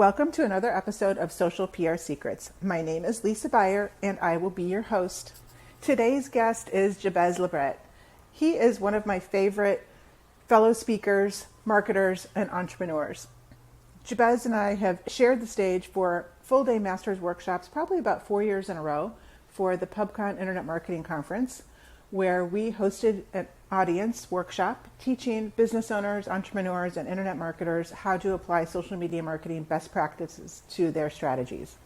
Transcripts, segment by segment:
Welcome to another episode of Social PR Secrets. My name is Lisa Beyer, and I will be your host. Today's guest is Jabez LeBret. He is one of my favorite fellow speakers, marketers, and entrepreneurs. Jabez and I have shared the stage for full-day master's workshops probably about 4 years in a row for the PubCon Internet Marketing Conference, where we hosted an audience workshop teaching business owners, entrepreneurs, and internet marketers how to apply social media marketing best practices to their strategies.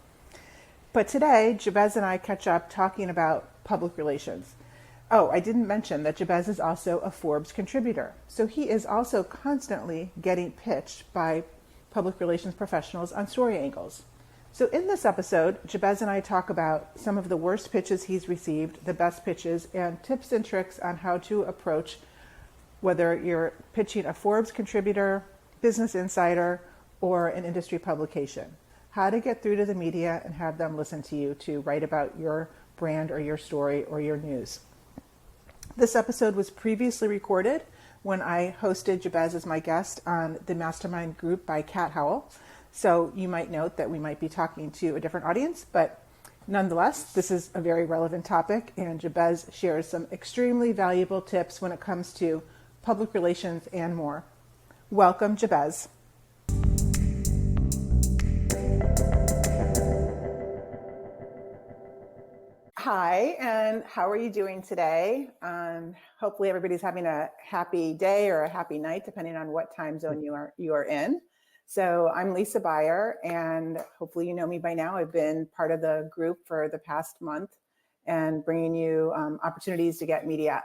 But today, Jabez and I catch up talking about public relations. Oh, I didn't mention that Jabez is also a Forbes contributor. So he is also constantly getting pitched by public relations professionals on story angles. So in this episode, Jabez and I talk about some of the worst pitches he's received, the best pitches, and tips and tricks on how to approach whether you're pitching a Forbes contributor, Business Insider, or an industry publication. How to get through to the media and have them listen to you to write about your brand or your story or your news. This episode was previously recorded when I hosted Jabez as my guest on the Mastermind group by Cat Howell. So you might note that we might be talking to a different audience, but nonetheless, this is a very relevant topic, and Jabez shares some extremely valuable tips when it comes to public relations and more. Welcome, Jabez. Hi, and how are you doing today? Hopefully everybody's having a happy day or a happy night, depending on what time zone you are in. So I'm Lisa Beyer, and hopefully you know me by now. I've been part of the group for the past month and bringing you opportunities to get media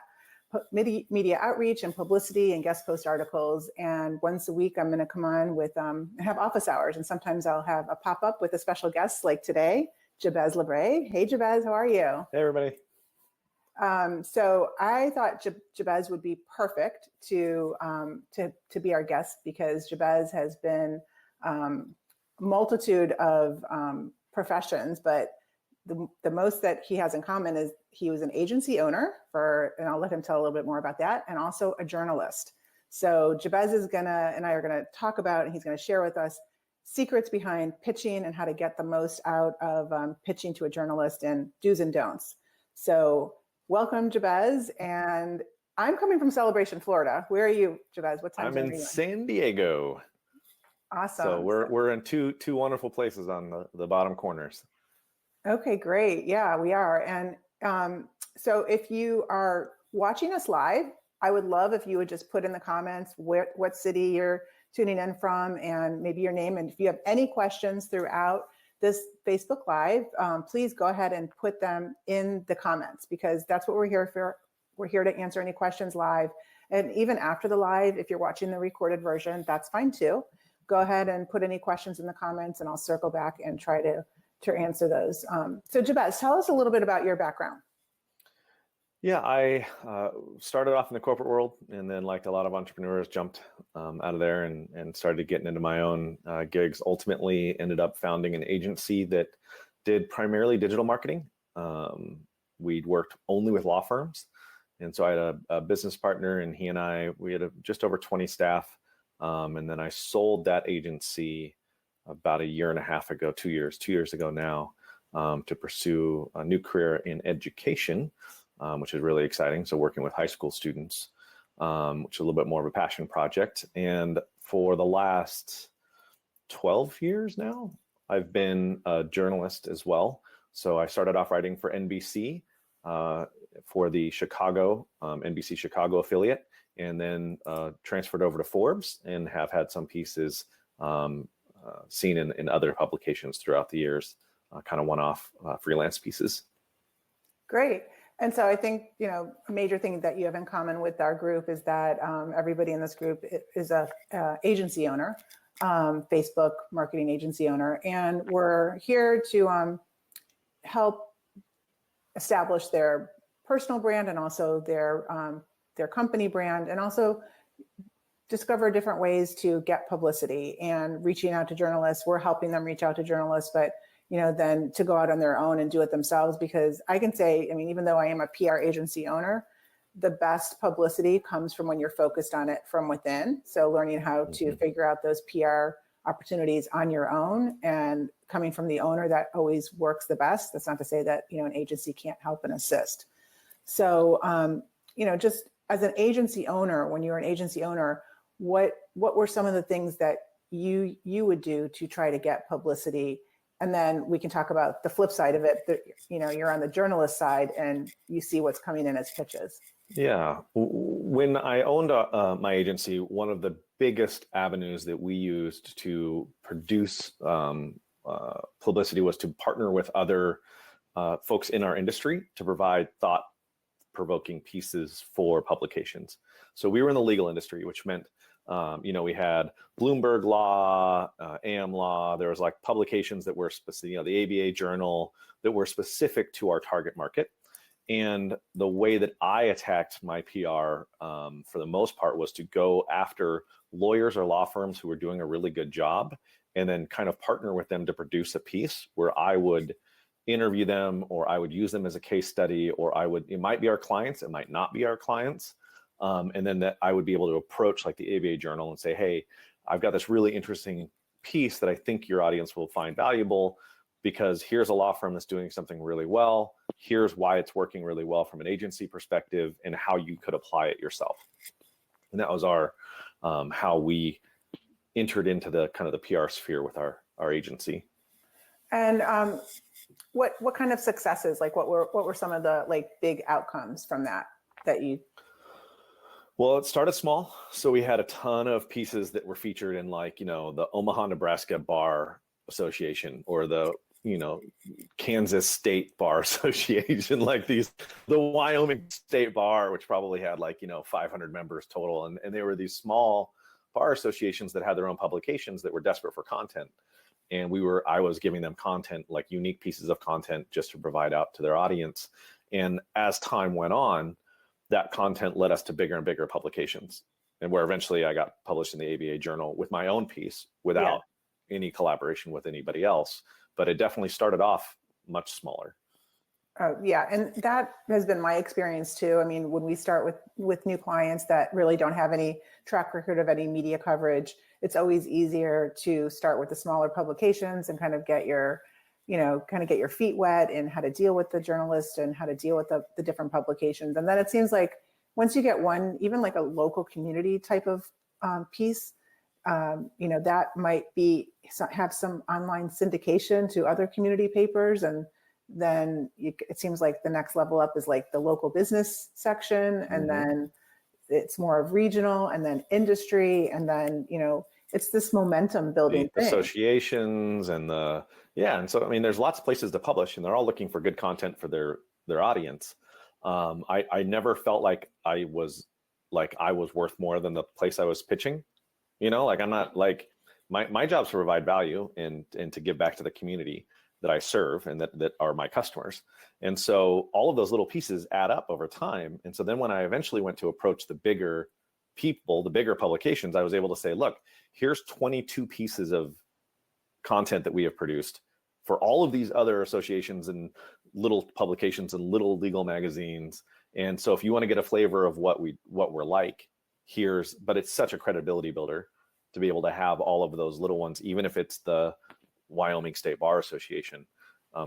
outreach and publicity and guest post articles. And once a week, I'm going to come on with have office hours, and sometimes I'll have a pop-up with a special guest like today, Jabez LeBret. Hey, Jabez, how are you? Hey, everybody. So I thought Jabez would be perfect to be our guest because Jabez has been multitude of professions, but the most that he has in common is he was an agency owner and I'll let him tell a little bit more about that, and also a journalist. So Jabez and I are gonna talk about, and he's gonna share with us secrets behind pitching and how to get the most out of pitching to a journalist and do's and don'ts. So welcome, Jabez. And I'm coming from Celebration, Florida. Where are you, Jabez? What time I'm zone are in you San Diego. Awesome. So we're in two wonderful places on the bottom corners. Okay, great. Yeah, we are. And so if you are watching us live, I would love if you would just put in the comments what city you're tuning in from and maybe your name. And if you have any questions throughout this Facebook Live, please go ahead and put them in the comments, because that's what we're here for. We're here to answer any questions live. And even after the live, if you're watching the recorded version, that's fine too. Go ahead and put any questions in the comments and I'll circle back and try to answer those. So Jabez, tell us a little bit about your background. Yeah, I started off in the corporate world, and then, like a lot of entrepreneurs, jumped out of there and started getting into my own gigs. Ultimately ended up founding an agency that did primarily digital marketing. We'd worked only with law firms. And so I had a business partner, and he and I, we had just over 20 staff. And then I sold that agency about a year and a half ago, 2 years ago now, to pursue a new career in education, which is really exciting. So working with high school students, which is a little bit more of a passion project. And for the last 12 years now, I've been a journalist as well. So I started off writing for NBC, for the NBC Chicago affiliate, and then transferred over to Forbes and have had some pieces seen in other publications throughout the years, kind of one-off freelance pieces. Great. And so I think, a major thing that you have in common with our group is that everybody in this group is a agency owner, Facebook marketing agency owner. And we're here to help establish their personal brand and also their company brand, and also discover different ways to get publicity and reaching out to journalists. We're helping them reach out to journalists, but then to go out on their own and do it themselves, because I can say, even though I am a PR agency owner, the best publicity comes from when you're focused on it from within. So learning how to figure out those PR opportunities on your own, and coming from the owner, that always works the best. That's not to say that, an agency can't help and assist. So, just as an agency owner, when you're an agency owner, what were some of the things that you would do to try to get publicity? And then we can talk about the flip side of it, that, you're on the journalist side and you see what's coming in as pitches. Yeah. When I owned my agency, one of the biggest avenues that we used to produce publicity was to partner with other folks in our industry to provide thought-provoking pieces for publications. So we were in the legal industry, which meant, we had Bloomberg Law, AM Law. There was like publications that were specific, the ABA Journal, that were specific to our target market. And the way that I attacked my PR for the most part was to go after lawyers or law firms who were doing a really good job, and then kind of partner with them to produce a piece where I would interview them, or I would use them as a case study, or it might be our clients, it might not be our clients. And then that I would be able to approach like the ABA Journal and say, hey, I've got this really interesting piece that I think your audience will find valuable, because here's a law firm that's doing something really well. Here's why it's working really well from an agency perspective, and how you could apply it yourself. And that was our how we entered into the kind of the PR sphere with our agency. And what kind of successes, like what were some of the like big outcomes from that you? Well, it started small. So we had a ton of pieces that were featured in like, the Omaha, Nebraska Bar Association, or the, Kansas State Bar Association, like the Wyoming State Bar, which probably had like, 500 members total. And they were these small bar associations that had their own publications that were desperate for content. And I was giving them content, like unique pieces of content, just to provide out to their audience. And as time went on, that content led us to bigger and bigger publications, and where eventually I got published in the ABA Journal with my own piece without any collaboration with anybody else. But it definitely started off much smaller. Yeah, and that has been my experience too. I mean, when we start with new clients that really don't have any track record of any media coverage, it's always easier to start with the smaller publications and kind of get your feet wet in how to deal with the journalist and how to deal with the different publications. And then it seems like once you get one, even like a local community type of piece, that might have some online syndication to other community papers. And then it seems like the next level up is like the local business section. And then it's more of regional, and then industry. And then, it's this momentum building thing. Associations and and so, I mean, there's lots of places to publish, and they're all looking for good content for their audience. I never felt like I was worth more than the place I was pitching. I'm not like, my job is to provide value and to give back to the community that I serve and that are my customers. And so all of those little pieces add up over time. And so then when I eventually went to approach the bigger people, the bigger publications, I was able to say, look, here's 22 pieces of content that we have produced for all of these other associations and little publications and little legal magazines. And so if you want to get a flavor of what we're like, but it's such a credibility builder to be able to have all of those little ones, even if it's the Wyoming State Bar Association,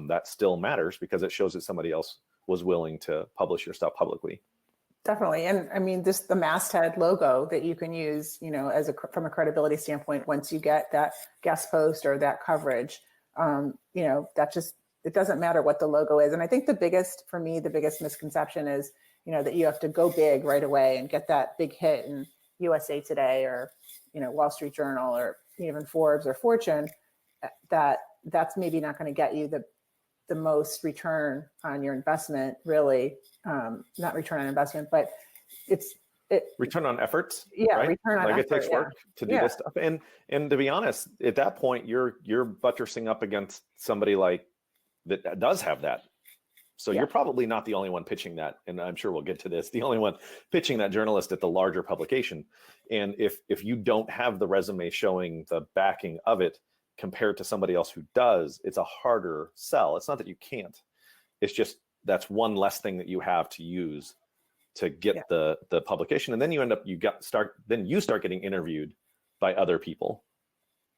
that still matters because it shows that somebody else was willing to publish your stuff publicly. Definitely. And I mean, the masthead logo that you can use, from a credibility standpoint, once you get that guest post or that coverage, it doesn't matter what the logo is. And I think the biggest misconception is, that you have to go big right away and get that big hit in USA Today or, Wall Street Journal or even Forbes or Fortune. That's maybe not going to get you the most return on your investment, really. Not return on investment, but return on efforts. Yeah, right? Return on effort. It takes work to do this stuff. And to be honest, at that point, you're buttressing up against somebody like that does have that. So you're probably not the only one pitching that, and I'm sure we'll get to this, the only one pitching that journalist at the larger publication. And if you don't have the resume showing the backing of it compared to somebody else who does, it's a harder sell. It's not that you can't. It's just that's one less thing that you have to use to get the publication. And then you start getting interviewed by other people.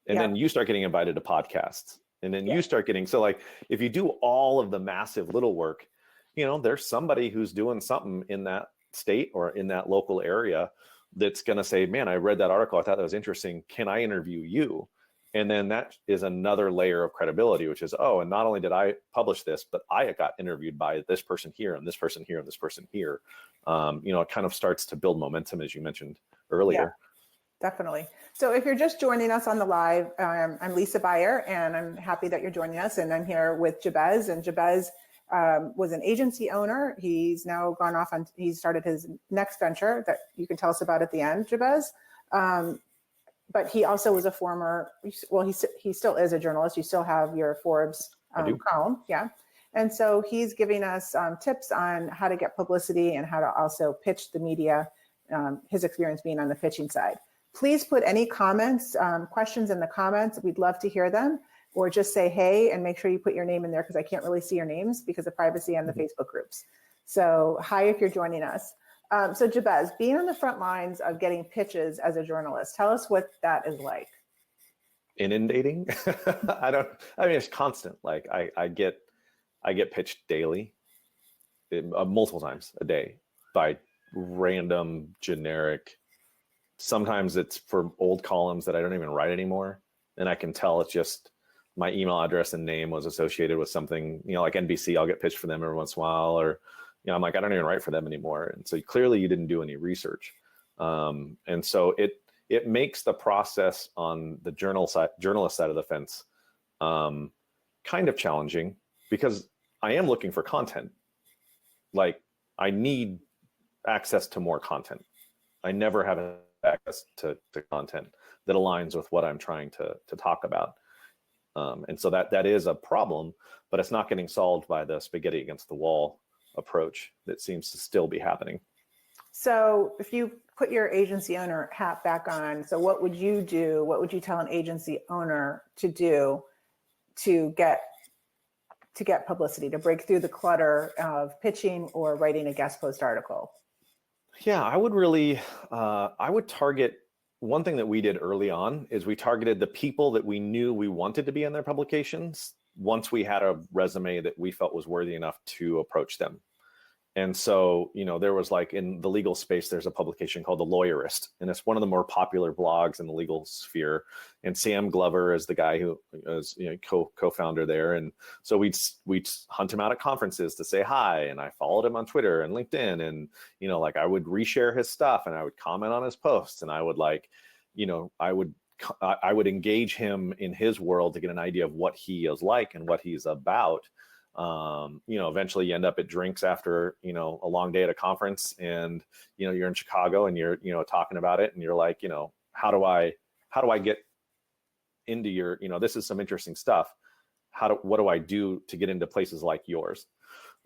And then you start getting invited to podcasts, and then you start getting, so like, if you do all of the massive little work, there's somebody who's doing something in that state or in that local area that's going to say, man, I read that article, I thought that was interesting, can I interview you? And then that is another layer of credibility, which is, oh, and not only did I publish this, but I got interviewed by this person here and this person here and this person here. It kind of starts to build momentum, as you mentioned earlier. Yeah, definitely. So if you're just joining us on the live, I'm Lisa Beyer, and I'm happy that you're joining us. And I'm here with Jabez, and Jabez was an agency owner. He's now gone off on, he started his next venture that you can tell us about at the end, Jabez. But he also was a former, well, he still is a journalist. You still have your Forbes column. Yeah. And so he's giving us tips on how to get publicity and how to also pitch the media, his experience being on the pitching side. Please put any comments, questions in the comments. We'd love to hear them, or just say, hey, and make sure you put your name in there because I can't really see your names because of privacy and the Facebook groups. So hi, if you're joining us. So Jabez, being on the front lines of getting pitches as a journalist, tell us what that is like. Inundating? It's constant. Like I get pitched daily, multiple times a day by random, generic. Sometimes it's for old columns that I don't even write anymore. And I can tell it's just my email address and name was associated with something, like NBC, I'll get pitched for them every once in a while, or I'm like, I don't even write for them anymore. And so clearly you didn't do any research. And so it makes the process on the journalist side of the fence kind of challenging, because I am looking for content. Like, I need access to more content. I never have access to content that aligns with what I'm trying to talk about. And so that is a problem, but it's not getting solved by the spaghetti against the wall approach that seems to still be happening. So if you put your agency owner hat back on, so what would you do? What would you tell an agency owner to do to get publicity, to break through the clutter of pitching or writing a guest post article? Yeah, I would really, I would target, one thing that we did early on is we targeted the people that we knew we wanted to be in their publications once we had a resume that we felt was worthy enough to approach them. And so, there was, like, in the legal space, there's a publication called The Lawyerist, and it's one of the more popular blogs in the legal sphere. And Sam Glover is the guy who is co-founder there. And so we'd hunt him out at conferences to say hi. And I followed him on Twitter and LinkedIn, and, I would reshare his stuff and I would comment on his posts, and I would I would engage him in his world to get an idea of what he is like and what he's about. Eventually you end up at drinks after, a long day at a conference, and, you're in Chicago and you're, talking about it, and you're like, how do I get into your, this is some interesting stuff. What do I do to get into places like yours?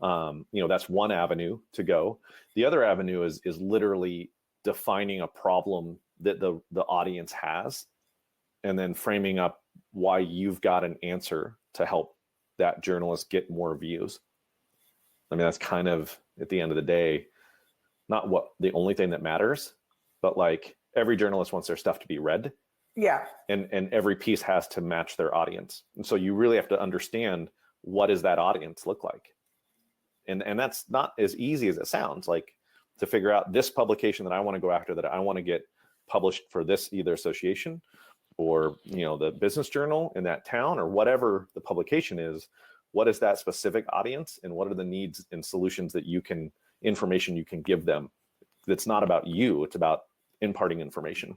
That's one avenue to go. The other avenue is literally defining a problem that the audience has, and then framing up why you've got an answer to help that journalist get more views. That's kind of, at the end of the day, not what the only thing that matters, but like, every journalist wants their stuff to be read. Yeah. And every piece has to match their audience. And so you really have to understand, what does that audience look like? And that's not as easy as it sounds. Like, to figure out this publication that I want to go after, that I want to get published for this either association or, the business journal in that town, or whatever the publication is, what is that specific audience, and what are the needs and solutions that information you can give them that's not about you, it's about imparting information.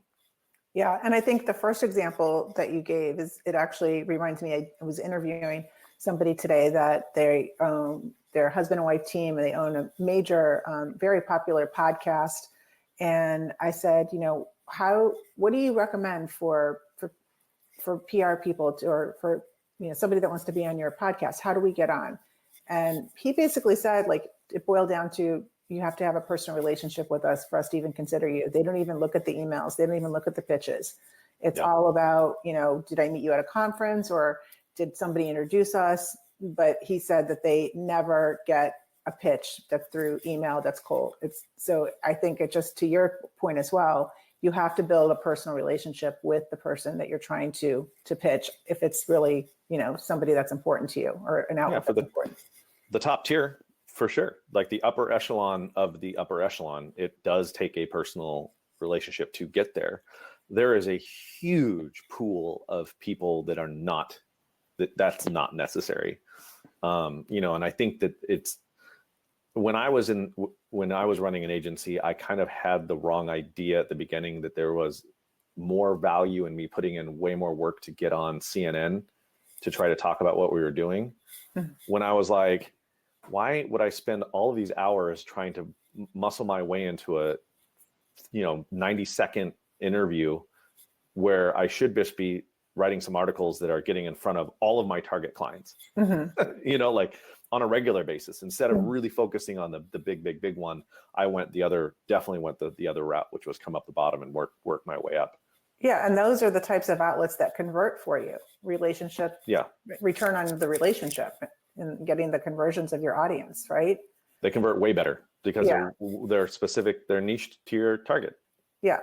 Yeah, and I think the first example that you gave it actually reminds me, I was interviewing somebody today that they own, their husband and wife team, and they own a major, very popular podcast. And I said, what do you recommend for PR people or for somebody that wants to be on your podcast? How do we get on? And he basically said, like, it boiled down to, you have to have a personal relationship with us for us to even consider you. They don't even look at the emails. They don't even look at the pitches. It's all about, did I meet you at a conference, or did somebody introduce us? But he said that they never get a pitch that's through email that's cold. So I think it just, to your point as well, you have to build a personal relationship with the person that you're trying to pitch, if it's really, somebody that's important to you, or an outlet that's important. The top tier, for sure. Like the upper echelon of the upper echelon, it does take a personal relationship to get there. There is a huge pool of people that are not, that's not necessary. And I think that it's, when I was running an agency, I kind of had the wrong idea at the beginning that there was more value in me putting in way more work to get on CNN to try to talk about what we were doing. When I was like, why would I spend all of these hours trying to muscle my way into a 90-second interview where I should just be writing some articles that are getting in front of all of my target clients, like on a regular basis, instead of really focusing on the big one. I definitely went the other route, which was come up the bottom and work my way up. Yeah. And those are the types of outlets that convert for you. Relationship, return on the relationship, and getting the conversions of your audience, right? They convert way better because they're specific, they're niched to your target. Yeah.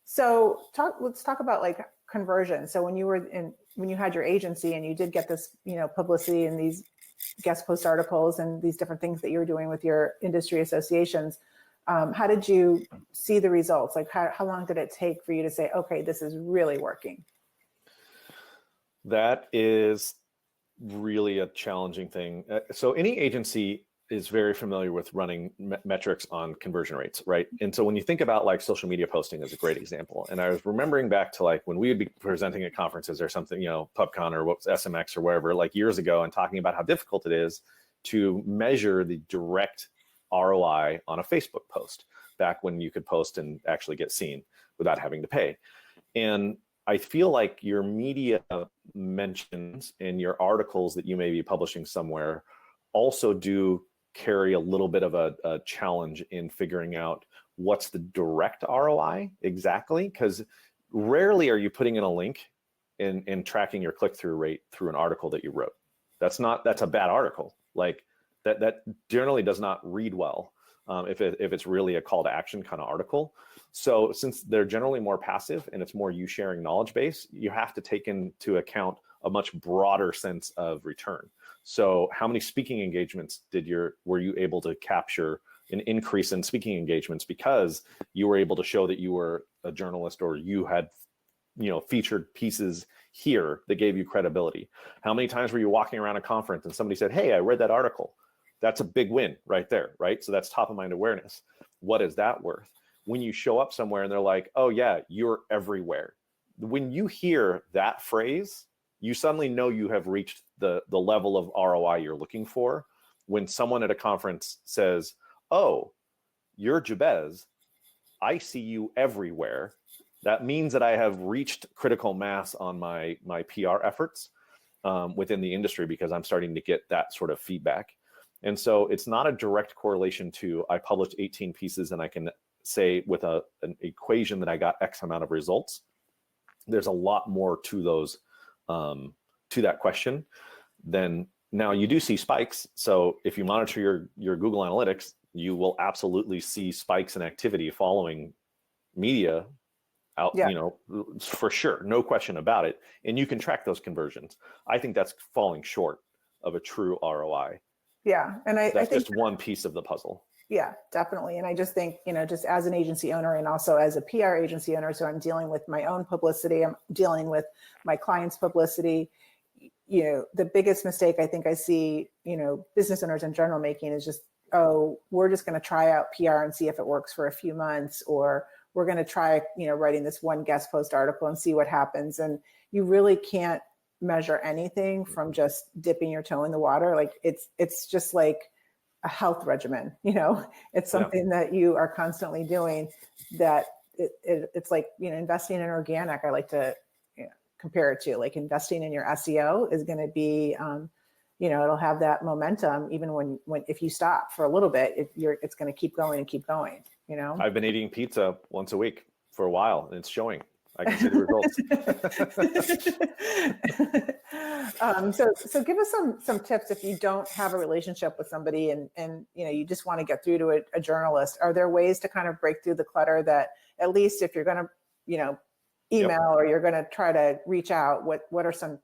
So let's talk about like conversion. So when you had your agency and you did get this, publicity and these guest post articles and these different things that you were doing with your industry associations, how did you see the results? Like how long did it take for you to say, okay, this is really working? That is really a challenging thing. So any agency is very familiar with running metrics on conversion rates, right? And so when you think about like social media posting is a great example. And I was remembering back to like when we would be presenting at conferences or something, PubCon or what was SMX or wherever, like years ago, and talking about how difficult it is to measure the direct ROI on a Facebook post back when you could post and actually get seen without having to pay. And I feel like your media mentions and your articles that you may be publishing somewhere also do carry a little bit of a challenge in figuring out what's the direct ROI exactly, because rarely are you putting in a link and tracking your click-through rate through an article that you wrote. That's a bad article. Like that generally does not read well if it's really a call to action kind of article. So since they're generally more passive and it's more you sharing knowledge base, you have to take into account a much broader sense of return. So how many speaking engagements were you able to capture an increase in speaking engagements because you were able to show that you were a journalist or you had featured pieces here that gave you credibility? How many times were you walking around a conference and somebody said, hey, I read that article? That's a big win right there, right? So that's top of mind awareness. What is that worth? When you show up somewhere and they're like, oh yeah, you're everywhere. When you hear that phrase, you suddenly know you have reached the level of ROI you're looking for. When someone at a conference says, oh, you're Jabez, I see you everywhere, that means that I have reached critical mass on my PR efforts within the industry, because I'm starting to get that sort of feedback. And so it's not a direct correlation to I published 18 pieces and I can say with an equation that I got X amount of results. There's a lot more to those, to that question. Then now you do see spikes. So if you monitor your Google Analytics, you will absolutely see spikes in activity following media out, for sure, no question about it. And you can track those conversions. I think that's falling short of a true ROI. Yeah. And I think just one piece of the puzzle. Yeah, definitely. And I just think, just as an agency owner and also as a PR agency owner, so I'm dealing with my own publicity, I'm dealing with my clients' publicity. The biggest mistake I think I see, business owners in general making is just, oh, we're just going to try out PR and see if it works for a few months, or we're going to try, writing this one guest post article and see what happens. And you really can't measure anything from just dipping your toe in the water. Like it's just like a health regimen, it's something that you are constantly doing, that it's like, investing in organic. I like to compare it to like investing in your SEO is going to be, it'll have that momentum even when if you stop for a little bit, it's going to keep going and keep going. I've been eating pizza once a week for a while and it's showing. I can see the results. So give us some tips if you don't have a relationship with somebody and you just want to get through to a journalist. Are there ways to kind of break through the clutter that, at least if you're going to, email or you're going to try to reach out, what are some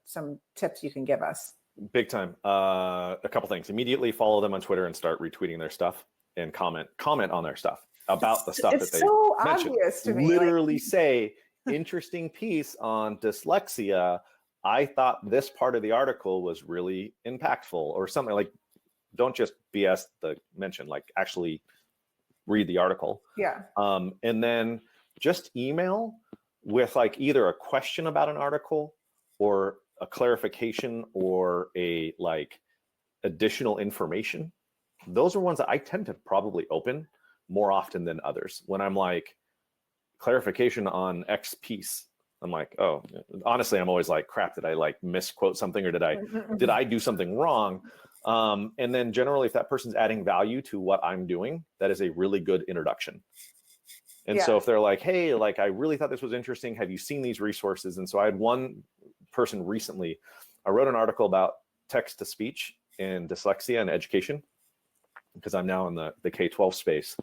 tips you can give us? Big time. A couple things. Immediately follow them on Twitter and start retweeting their stuff and comment on their stuff about the stuff that they so mentioned. Obvious to me. Literally say, interesting piece on dyslexia. I thought this part of the article was really impactful, or something. Like, don't just BS the mention, like actually read the article. Yeah. And then just email with like either a question about an article or a clarification or a like additional information. Those are ones that I tend to probably open more often than others. When I'm like, clarification on X piece, I'm like, oh, honestly, I'm always like, crap, did I like misquote something, or did I do something wrong? And then generally, if that person's adding value to what I'm doing, that is a really good introduction. And so if they're like, hey, like, I really thought this was interesting. Have you seen these resources? And so I had one person recently, I wrote an article about text to speech and dyslexia and education, because I'm now in the K-12 space.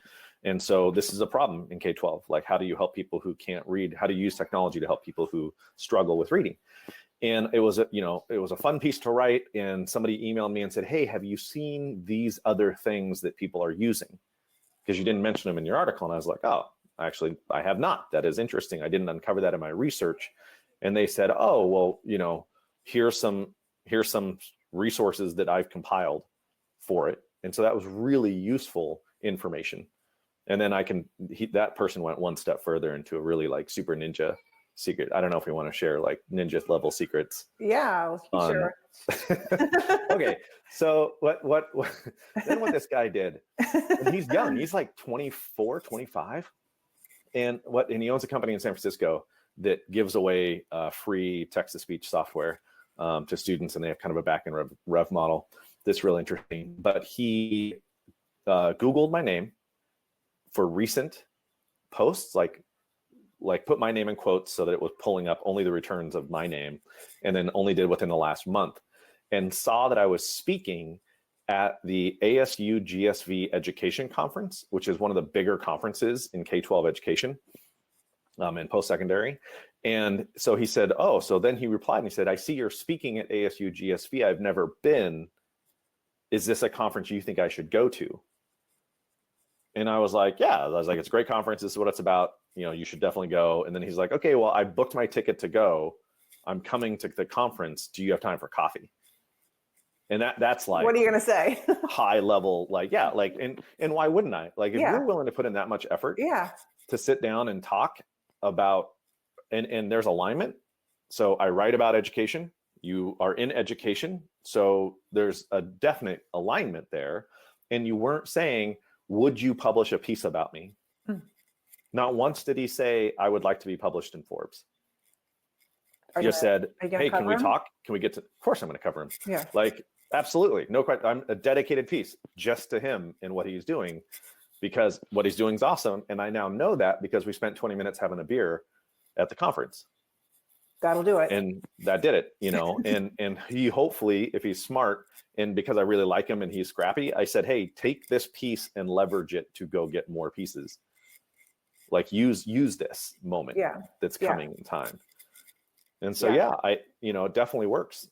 And so this is a problem in K-12. Like, how do you help people who can't read? How do you use technology to help people who struggle with reading? And it was a fun piece to write. And somebody emailed me and said, hey, have you seen these other things that people are using? Because you didn't mention them in your article. And I was like, oh, actually, I have not. That is interesting. I didn't uncover that in my research. And they said, oh, well, here's some resources that I've compiled for it. And so that was really useful information. And then that person went one step further into a really like super ninja secret. I don't know if we want to share like ninja level secrets. Yeah, sure. Okay. So what this guy did, and he's young, he's like 24, 25. And he owns a company in San Francisco that gives away free text-to-speech software to students, and they have kind of a back-end rev model that's really interesting. But he Googled my name for recent posts, like put my name in quotes so that it was pulling up only the returns of my name, and then only did within the last month, and saw that I was speaking at the ASU GSV Education Conference, which is one of the bigger conferences in K-12 education and post-secondary. And so he said, oh, so then he replied and he said, I see you're speaking at ASU GSV. I've never been. Is this a conference you think I should go to? And I was like, yeah. I was like, it's a great conference. This is what it's about. You should definitely go. And then he's like, okay, well, I booked my ticket to go. I'm coming to the conference. Do you have time for coffee? And that's like, what are you going to say? High level, like, yeah, like, and why wouldn't I? Like, if you're willing to put in that much effort to sit down and talk about, and there's alignment. So I write about education. You are in education. So there's a definite alignment there. And you weren't saying, would you publish a piece about me? Not once did he say, I would like to be published in Forbes. You just said, hey, can we talk? Can we get to, of course I'm going to cover him. Yeah. Like, absolutely. No question. I'm a dedicated piece just to him and what he's doing, because what he's doing is awesome. And I now know that because we spent 20 minutes having a beer at the conference. That'll do it. And that did it, and he, hopefully, if he's smart, and because I really like him and he's scrappy, I said, hey, take this piece and leverage it to go get more pieces. Like use this moment that's coming in time. And so, it definitely works.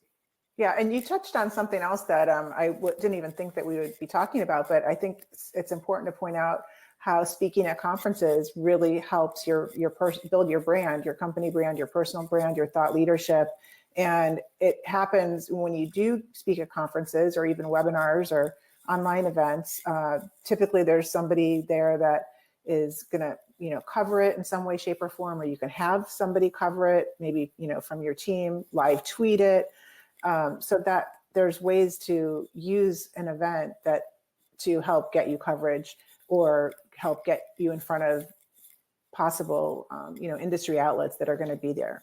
Yeah. And you touched on something else that didn't even think that we would be talking about, but I think it's important to point out how speaking at conferences really helps build your brand, your company brand, your personal brand, your thought leadership. And it happens when you do speak at conferences or even webinars or online events. Typically there's somebody there that is going to, cover it in some way, shape, or form, or you can have somebody cover it, maybe, from your team, live tweet it. So that there's ways to use an event to help get you coverage or help get you in front of possible, industry outlets that are going to be there.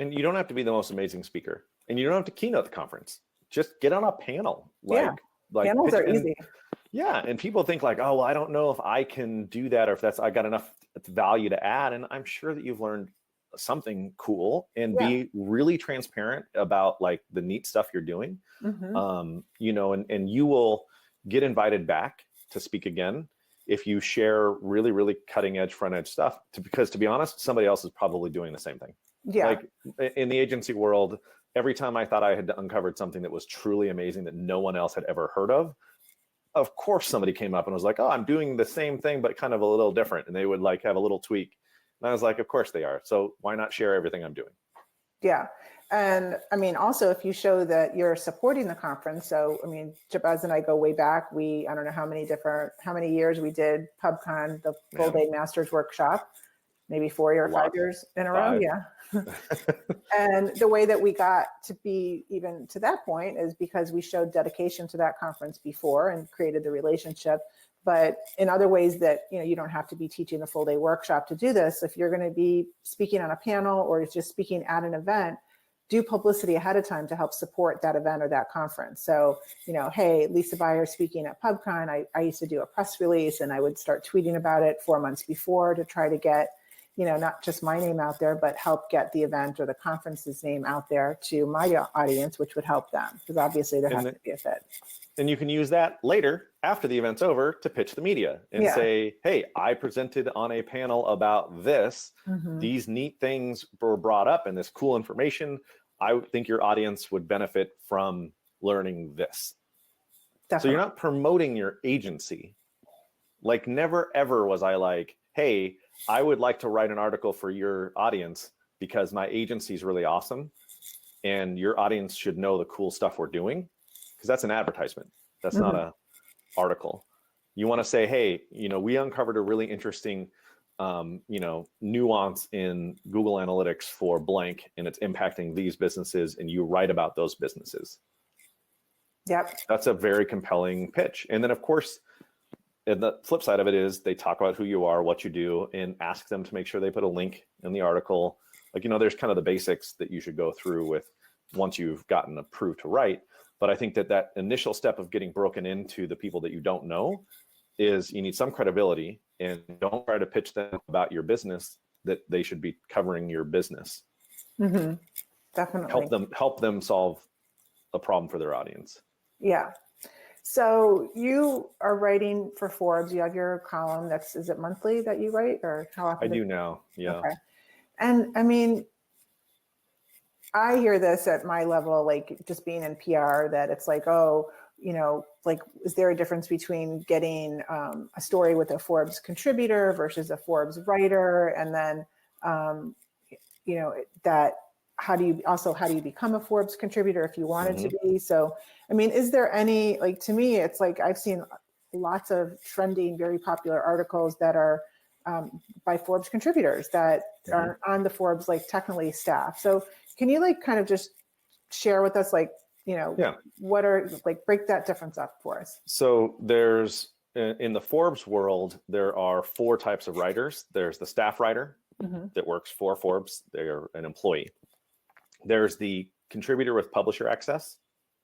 And you don't have to be the most amazing speaker, and you don't have to keynote the conference. Just get on a panel. Panels are easy. Yeah. And people think like, oh, well, I don't know if I can do that, or if I got enough value to add. And I'm sure that you've learned something cool and Yeah. be really transparent about like the neat stuff you're doing. You know, and you will get invited back to speak again if you share really, really cutting edge, front edge stuff, because to be honest, somebody else is probably doing the same thing. Yeah. Like in the agency world, every time I thought I had uncovered something that was truly amazing that no one else had ever heard of course somebody came up and was like, oh, I'm doing the same thing, but kind of a little different. And they would like have a little tweak. And I was like, of course they are. So why not share everything I'm doing? Yeah. And I mean, also, if you show that you're supporting the conference, so, I mean, Jabez and I go way back. I don't know how many years we did PubCon, the full day master's workshop, maybe 4 or 5 years in a row. Yeah. And the way that we got to be even to that point is because we showed dedication to that conference before and created the relationship. But in other ways that, you know, you don't have to be teaching the full day workshop to do this. If you're going to be speaking on a panel or just speaking at an event, do publicity ahead of time to help support that event or that conference. So, you know, hey, Lisa Beyer speaking at PubCon, I used to do a press release and I would start tweeting about it 4 months before to try to get, you know, not just my name out there, but help get the event or the conference's name out there to my audience, which would help them, because obviously there has to be a fit. And you can use that later after the event's over to pitch the media and say, hey, I presented on a panel about this. These neat things were brought up and this cool information. I think your audience would benefit from learning this. Definitely. So you're not promoting your agency. Like never, ever was I like, hey, I would like to write an article for your audience because my agency is really awesome and your audience should know the cool stuff we're doing. Because that's an advertisement. That's not a article. You want to say, hey, you know, we uncovered a really interesting, you know, nuance in Google Analytics for blank, and it's impacting these businesses, and you write about those businesses. Yep. That's a very compelling pitch. And then, of course, and the flip side of it is they talk about who you are, what you do, and ask them to make sure they put a link in the article. Like, you know, there's kind of the basics that you should go through with once you've gotten approved to write. But I think that initial step of getting broken into the people that you don't know is you need some credibility, and don't try to pitch them about your business that they should be covering your business. Definitely. Help them solve a problem for their audience. Yeah. So you are writing for Forbes. You have your column. Is it monthly that you write, or how often? I do now. Yeah. Okay. And I mean, I hear this at my level, like just being in PR, that it's like, oh, you know, like, is there a difference between getting a story with a Forbes contributor versus a Forbes writer? And then, you know, how do you become a Forbes contributor if you wanted to be? So, I mean, is there any, like, to me, it's like, I've seen lots of trending, very popular articles that are by Forbes contributors that are on the Forbes, like, technically staff. So can you like kind of just share with us, like, you know, what are, like, break that difference up for us? So there's, in the Forbes world, there are 4 types of writers. There's the staff writer that works for Forbes. They're an employee. There's the contributor with publisher access.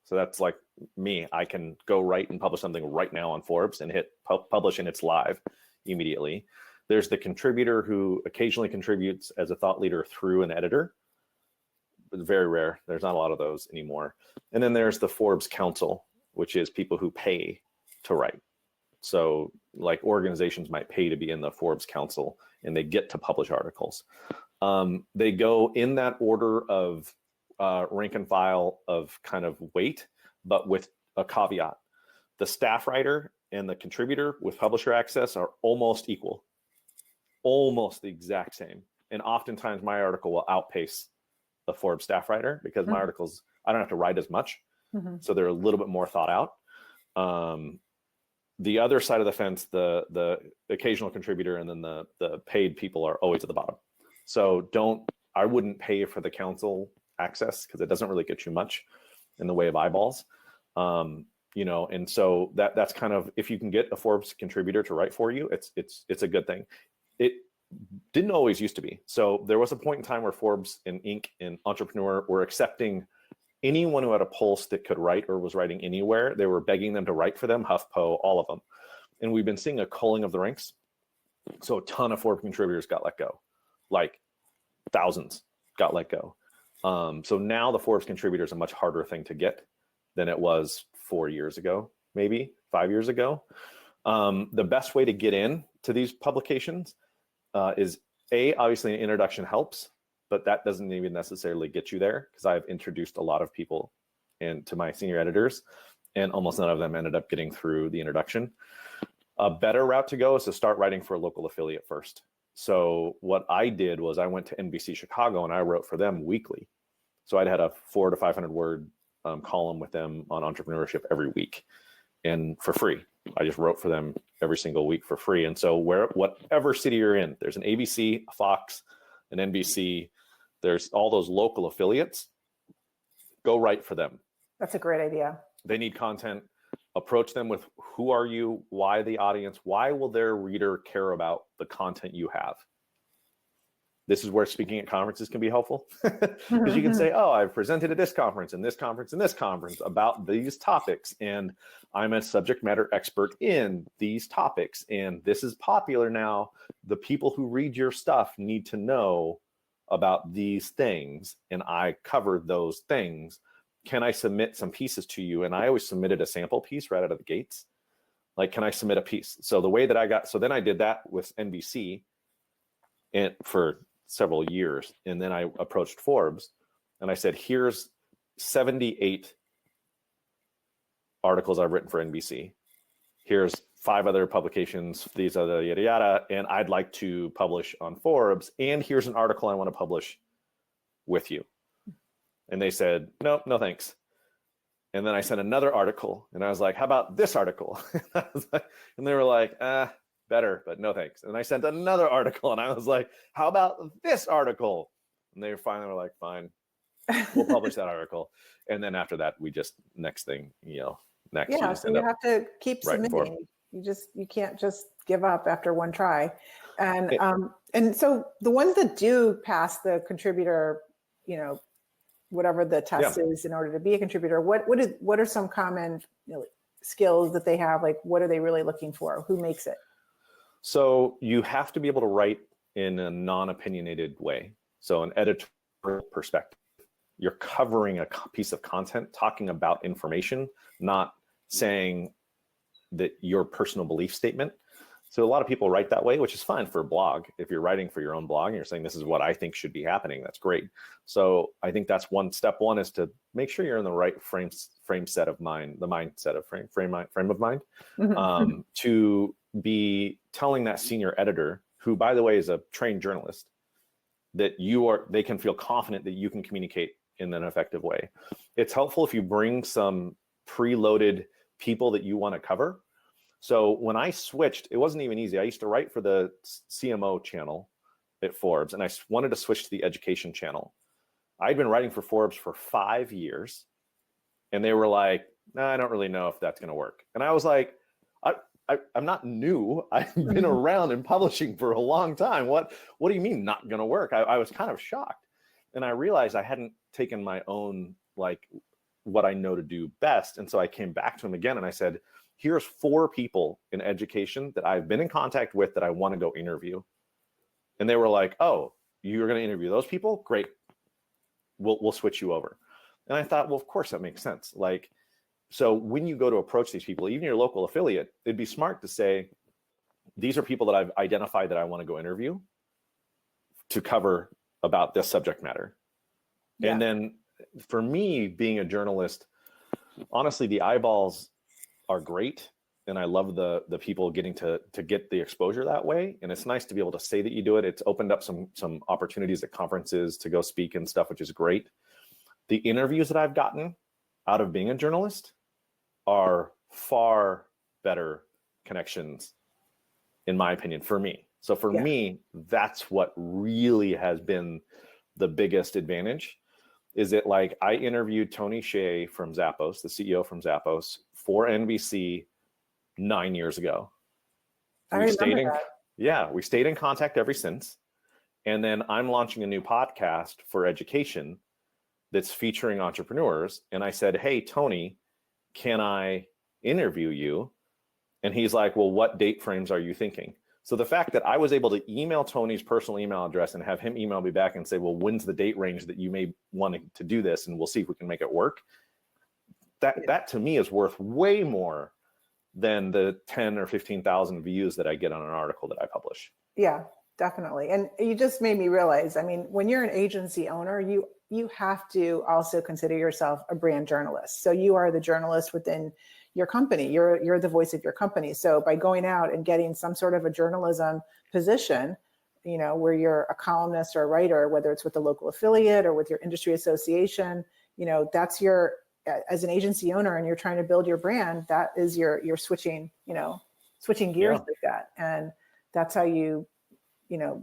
So that's like me. I can go write and publish something right now on Forbes and hit publish, and it's live immediately. There's the contributor who occasionally contributes as a thought leader through an editor. Very rare. There's not a lot of those anymore. And then there's the Forbes Council, which is people who pay to write. So like organizations might pay to be in the Forbes Council, and they get to publish articles. They go in that order of rank and file of kind of weight, but with a caveat. The staff writer and the contributor with publisher access are almost equal, almost the exact same. And oftentimes my article will outpace the Forbes staff writer because my articles, I don't have to write as much. So they're a little bit more thought out. The other side of the fence, the occasional contributor and then the paid people are always at the bottom. So I wouldn't pay for the council access because it doesn't really get you much in the way of eyeballs. You know, and so that's kind of, if you can get a Forbes contributor to write for you, it's a good thing. It didn't always used to be. So there was a point in time where Forbes and Inc. and Entrepreneur were accepting anyone who had a pulse that could write or was writing anywhere. They were begging them to write for them, HuffPo, all of them. And we've been seeing a culling of the ranks. So a ton of Forbes contributors got let go. Like thousands got let go. So now the Forbes contributor is a much harder thing to get than it was 4 years ago, maybe 5 years ago. The best way to get in to these publications is obviously an introduction helps, but that doesn't even necessarily get you there, because I've introduced a lot of people to my senior editors, and almost none of them ended up getting through the introduction. A better route to go is to start writing for a local affiliate first. So what I did was I went to NBC Chicago and I wrote for them weekly. So I'd had a 400 to 500 word column with them on entrepreneurship every week, and for free. I just wrote for them every single week for free. And so whatever city you're in, there's an ABC, a Fox, an NBC, there's all those local affiliates. Go write for them. That's a great idea. They need content. Approach them with, who are you? Why the audience? Why will their reader care about the content you have? This is where speaking at conferences can be helpful, because you can say, oh, I've presented at this conference and this conference and this conference about these topics, and I'm a subject matter expert in these topics, and this is popular now. The people who read your stuff need to know about these things, and I covered those things. Can I submit some pieces to you? And I always submitted a sample piece right out of the gates. Like, can I submit a piece? So the way that so then I did that with NBC and for several years. And then I approached Forbes and I said, here's 78 articles I've written for NBC. Here's 5 other publications, these other yada yada, and I'd like to publish on Forbes. And here's an article I want to publish with you. And they said, no thanks. And then I sent another article and I was like, how about this article? And they were like, better, but no thanks. And I sent another article and I was like, how about this article? And they finally were like, fine, we'll publish that article. And then after that, we just, next. Yeah, so you have to keep submitting. You can't just give up after one try. And so the ones that do pass the contributor, whatever the test is in order to be a contributor, what are some common skills that they have? Like, what are they really looking for? Who makes it? So you have to be able to write in a non-opinionated way. So an editorial perspective. You're covering a piece of content, talking about information, not saying that your personal belief statement. So a lot of people write that way, which is fine for a blog. If you're writing for your own blog and you're saying, this is what I think should be happening, that's great. So I think that's step one is to make sure you're in the right frame set of mind, the mindset of frame of mind, to be telling that senior editor, who, by the way, is a trained journalist, that they can feel confident that you can communicate in an effective way. It's helpful if you bring some preloaded people that you want to cover. So when I switched, it wasn't even easy. I used to write for the CMO channel at Forbes, and I wanted to switch to the education channel. I'd been writing for Forbes for 5 years, and they were like, nah, I don't really know if that's going to work. And I was like, I'm not new. I've been around in publishing for a long time. What do you mean not going to work? I was kind of shocked. And I realized I hadn't taken my own, what I know to do best. And so I came back to him again and I said, here's 4 people in education that I've been in contact with that I want to go interview. And they were like, oh, you're going to interview those people? Great. We'll switch you over. And I thought, well, of course that makes sense. So when you go to approach these people, even your local affiliate, it'd be smart to say, these are people that I've identified that I want to go interview to cover about this subject matter. Yeah. And then for me, being a journalist, honestly, the eyeballs are great. And I love the people getting to get the exposure that way. And it's nice to be able to say that you do it. It's opened up some opportunities at conferences to go speak and stuff, which is great. The interviews that I've gotten out of being a journalist are far better connections, in my opinion, for me. So for me, that's what really has been the biggest advantage, is that I interviewed Tony Hsieh from Zappos, the CEO from Zappos, for NBC 9 years ago. We stayed in contact ever since. And then I'm launching a new podcast for education that's featuring entrepreneurs. And I said, hey, Tony, can I interview you? And he's like, well, what date frames are you thinking? So the fact that I was able to email Tony's personal email address and have him email me back and say, well, when's the date range that you may want to do this? And we'll see if we can make it work. That to me is worth way more than the 10 or 15,000 views that I get on an article that I publish. Yeah, definitely. And you just made me realize, I mean, when you're an agency owner, you have to also consider yourself a brand journalist. So you are the journalist within your company. You're the voice of your company. So by going out and getting some sort of a journalism position, you know, where you're a columnist or a writer, whether it's with a local affiliate or with your industry association, you know, that's your, as an agency owner and you're trying to build your brand, that is you're switching, switching gears like that. And that's how you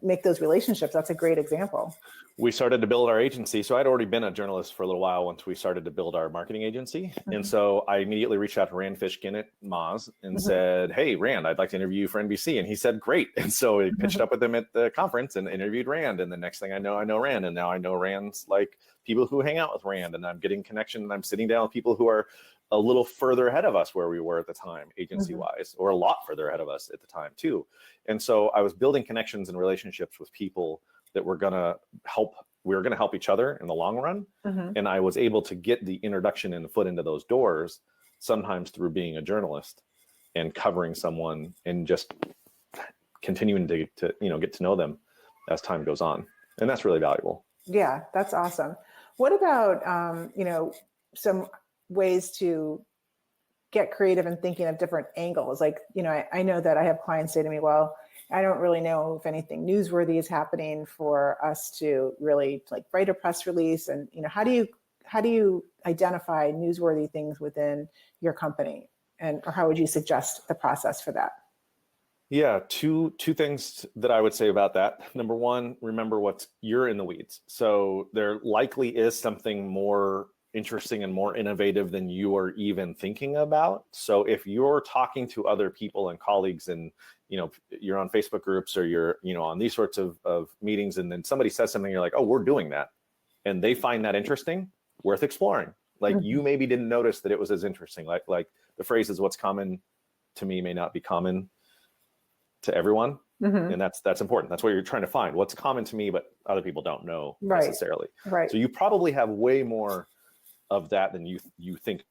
make those relationships. That's a great example. We started to build our agency. So I'd already been a journalist for a little while once we started to build our marketing agency. Mm-hmm. And so I immediately reached out to Rand Fishkin at Moz and said, hey, Rand, I'd like to interview you for NBC. And he said, great. And so I pitched up with him at the conference and interviewed Rand. And the next thing I know Rand. And now I know Rand's like people who hang out with Rand, and I'm getting connection, and I'm sitting down with people who are a little further ahead of us where we were at the time, agency wise, or a lot further ahead of us at the time too. And so I was building connections and relationships with people that were going to help. We were going to help each other in the long run. And I was able to get the introduction and the foot into those doors, sometimes through being a journalist and covering someone and just continuing to get to know them as time goes on. And that's really valuable. Yeah, that's awesome. What about, some ways to get creative and thinking of different angles? Like, I know that I have clients say to me, well, I don't really know if anything newsworthy is happening for us to really like write a press release. And, how do you identify newsworthy things within your company? Or how would you suggest the process for that? Yeah, two things that I would say about that. Number one, remember you're in the weeds. So there likely is something more interesting and more innovative than you are even thinking about. So if you're talking to other people and colleagues and, you're on Facebook groups or you're, on these sorts of meetings, and then somebody says something, you're like, oh, we're doing that. And they find that interesting, worth exploring. Like you maybe didn't notice that it was as interesting. Like the phrase is, what's common to me may not be common to everyone. And that's important. That's what you're trying to find. What's common to me, but other people don't know necessarily. Right. So you probably have way more of that than you think.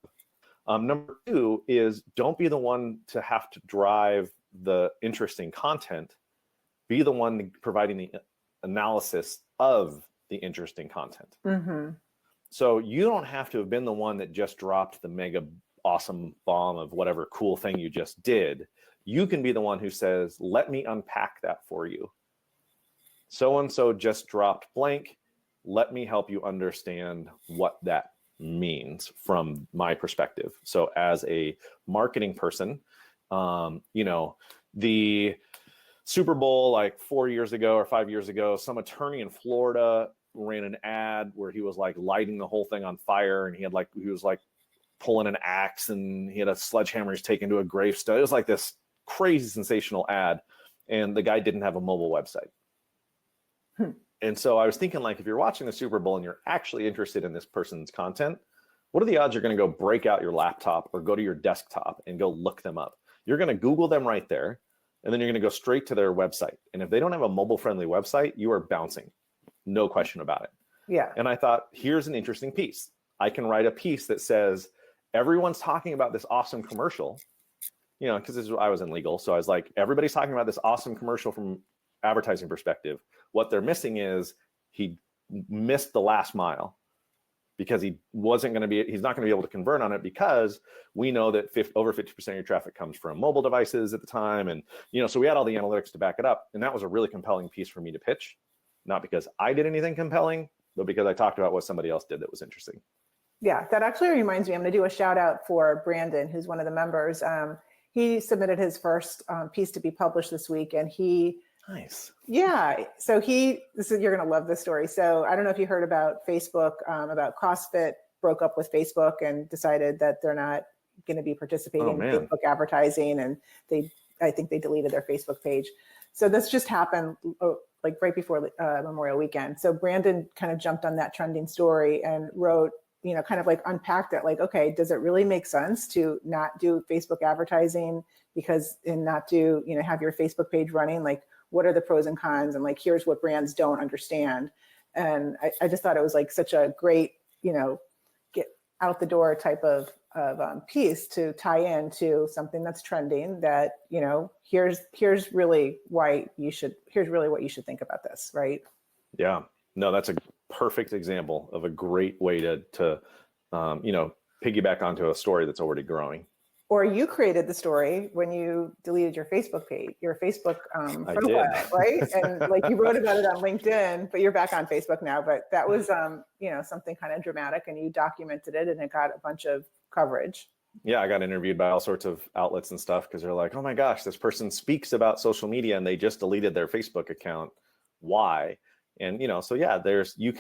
Number two is, don't be the one to have to drive the interesting content. Be the one providing the analysis of the interesting content. So you don't have to have been the one that just dropped the mega awesome bomb of whatever cool thing you just did. You can be the one who says, let me unpack that for you. So-and-so just dropped blank. Let me help you understand what that means from my perspective. So as a marketing person, the Super Bowl, like 4 years ago or 5 years ago, some attorney in Florida ran an ad where he was like lighting the whole thing on fire, and he was like pulling an axe, and he had a sledgehammer he's taken to a gravestone. It was like this crazy sensational ad, and the guy didn't have a mobile website. And so I was thinking, like, if you're watching the Super Bowl and you're actually interested in this person's content, what are the odds you're going to go break out your laptop or go to your desktop and go look them up? You're going to Google them right there, and then you're going to go straight to their website. And if they don't have a mobile-friendly website, you are bouncing. No question about it. Yeah. And I thought, here's an interesting piece. I can write a piece that says, everyone's talking about this awesome commercial, because I was in legal. So I was like, everybody's talking about this awesome commercial from advertising perspective. What they're missing is he missed the last mile, because he's not going to be able to convert on it, because we know that over 50% of your traffic comes from mobile devices at the time. And, so we had all the analytics to back it up. And that was a really compelling piece for me to pitch, not because I did anything compelling, but because I talked about what somebody else did that was interesting. Yeah, that actually reminds me, I'm going to do a shout out for Brandon, who's one of the members. He submitted his first piece to be published this week, and Nice. Yeah. So you're going to love this story. So I don't know if you heard about Facebook, about CrossFit broke up with Facebook and decided that they're not going to be participating in Facebook advertising. And I think they deleted their Facebook page. So this just happened like right before Memorial Weekend. So Brandon kind of jumped on that trending story and wrote kind of like unpacked it. Like, okay, does it really make sense to not do Facebook advertising and not do, have your Facebook page running? Like, what are the pros and cons? And like, here's what brands don't understand. And I just thought it was like such a great, get out the door type of piece to tie into something that's trending that, here's really what you should think about this. Right. Yeah, no, that's a perfect example of a great way to piggyback onto a story that's already growing. Or you created the story when you deleted your Facebook page, your Facebook profile, right? And like you wrote about it on LinkedIn, but you're back on Facebook now. But that was, something kind of dramatic, and you documented it, and it got a bunch of coverage. Yeah, I got interviewed by all sorts of outlets and stuff because they're like, "Oh my gosh, this person speaks about social media and they just deleted their Facebook account. Why?" And so yeah, you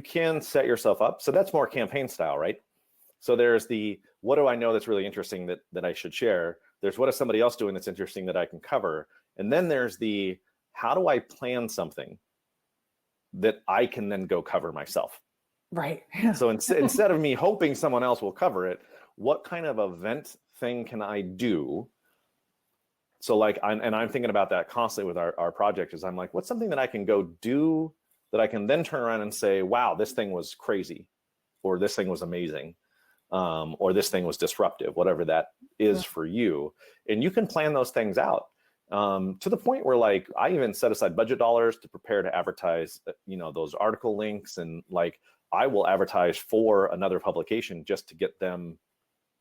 can set yourself up. So that's more campaign style, right? So there's the, what do I know that's really interesting that I should share? There's what is somebody else doing that's interesting that I can cover? And then there's the, how do I plan something that I can then go cover myself? Right. So instead of me hoping someone else will cover it, what kind of event thing can I do? So like, I'm thinking about that constantly with our project is I'm like, what's something that I can go do that I can then turn around and say, wow, this thing was crazy, or this thing was amazing. Or this thing was disruptive, whatever that is for you. And you can plan those things out to the point where like, I even set aside budget dollars to prepare to advertise, those article links. And like, I will advertise for another publication just to get them